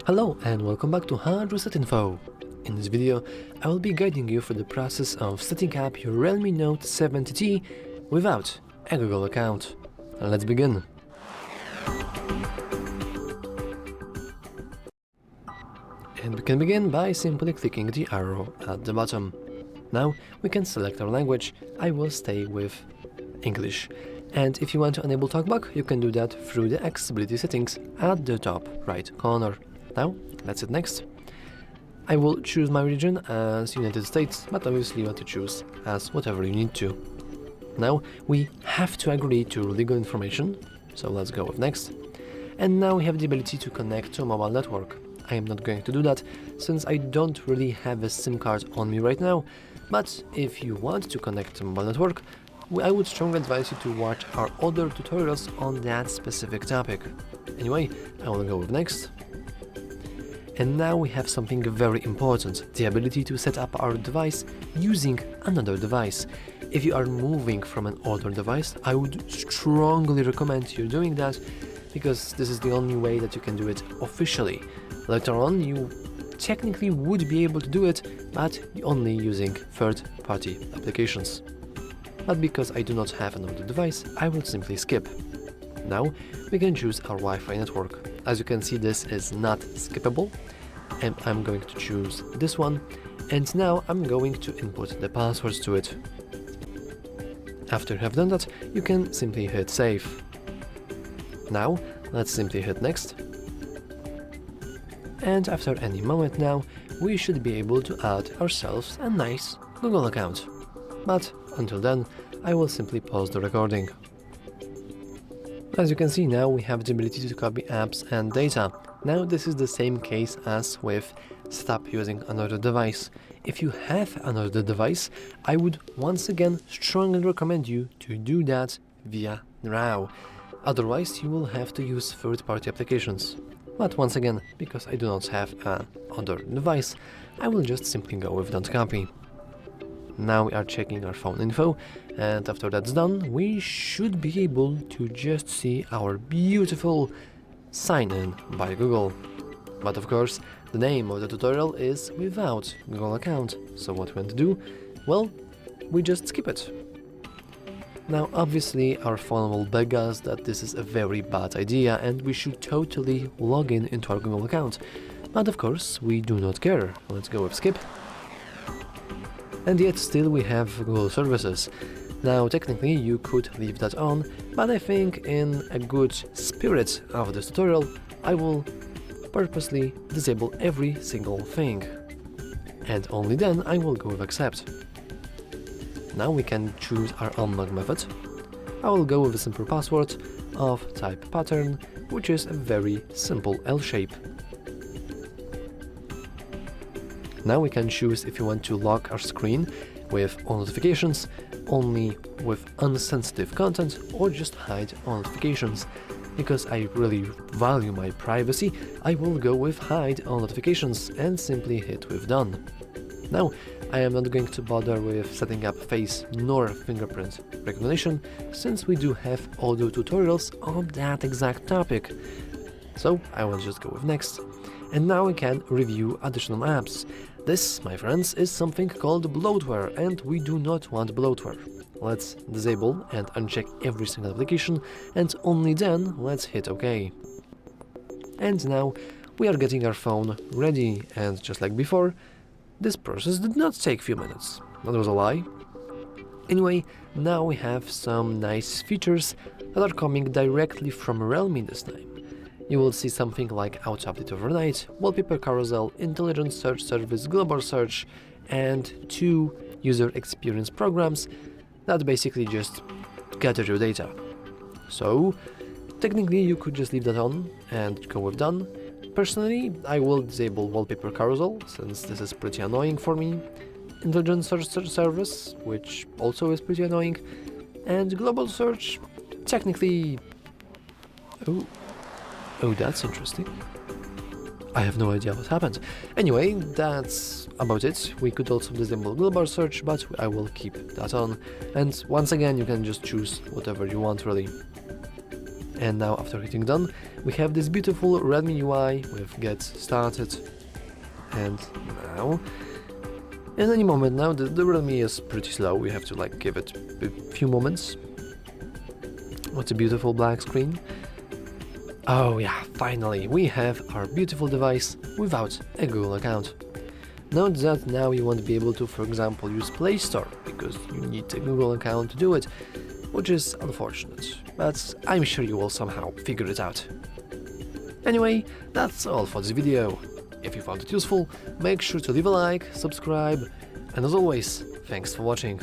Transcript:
Hello and welcome back to HardReset.Info. In this video, I will be guiding you through the process of setting up your REALME Note 70T without a Google account. Let's begin. And we can begin by simply clicking the arrow at the bottom. Now we can select our language. I will stay with English. And if you want to enable TalkBack, you can do that through the accessibility settings at the top right corner. Now, let's hit next. I will choose my region as United States, but obviously you want to choose as whatever you need to. Now, we have to agree to legal information, so let's go with next. And now we have the ability to connect to a mobile network. I am not going to do that, since I don't really have a SIM card on me right now, but if you want to connect to a mobile network, I would strongly advise you to watch our other tutorials on that specific topic. Anyway, I will go with next. And now we have something very important, the ability to set up our device using another device. If you are moving from an older device, I would strongly recommend you doing that, because this is the only way that you can do it officially. Later on, you technically would be able to do it, but only using third-party applications. But because I do not have another device, I will simply skip. Now we can choose our Wi-Fi network. As you can see, this is not skippable, and I'm going to choose this one, and now I'm going to input the passwords to it. After you have done that, you can simply hit save. Now let's simply hit next, and after any moment now we should be able to add ourselves a nice Google account. But until then, I will simply pause the recording. As you can see, now we have the ability to copy apps and data. Now this is the same case as with stop using another device. If you have another device, I would once again strongly recommend you to do that via now. Otherwise, you will have to use third-party applications. But once again, because I do not have another device, I will just simply go with don't copy. Now we are checking our phone info, and after that's done, we should be able to just see our beautiful sign in by Google. But of course, the name of the tutorial is without Google account, so what we want to do? Well, we just skip it. Now obviously our phone will beg us that this is a very bad idea and we should totally log in into our Google account. But of course, we do not care. Let's go with skip. And yet still we have Google services. Now technically you could leave that on, but I think in a good spirit of this tutorial, I will purposely disable every single thing. And only then I will go with accept. Now we can choose our unlock method. I will go with a simple password of type pattern, which is a very simple L shape. Now we can choose if you want to lock our screen with all notifications, only with unsensitive content, or just hide all notifications. Because I really value my privacy, I will go with hide all notifications and simply hit with done. Now, I am not going to bother with setting up face nor fingerprint recognition, since we do have audio tutorials on that exact topic. So I will just go with next. And now we can review additional apps. This, my friends, is something called bloatware, and we do not want bloatware. Let's disable and uncheck every single application, and only then let's hit OK. And now we are getting our phone ready, and just like before, this process did not take a few minutes. That was a lie. Anyway, now we have some nice features that are coming directly from REALME this time. You will see something like auto update overnight, wallpaper carousel, intelligent search service, global search, and 2 user experience programs that basically just gather your data. So technically you could just leave that on and go with done. Personally, I will disable wallpaper carousel, since this is pretty annoying for me, intelligent search service, which also is pretty annoying, and global search, technically... Oh, that's interesting. I have no idea what happened. Anyway, that's about it. We could also disable global search, but I will keep that on. And once again, you can just choose whatever you want, really. And now after hitting done, we have this beautiful REALME UI with get started. And now, in any moment now, the REALME is pretty slow, we have to like give it a few moments. What a beautiful black screen. Oh yeah, finally, we have our beautiful device without a Google account. Note that now you won't be able to, for example, use Play Store, because you need a Google account to do it, which is unfortunate, but I'm sure you will somehow figure it out. Anyway, that's all for this video. If you found it useful, make sure to leave a like, subscribe, and as always, thanks for watching.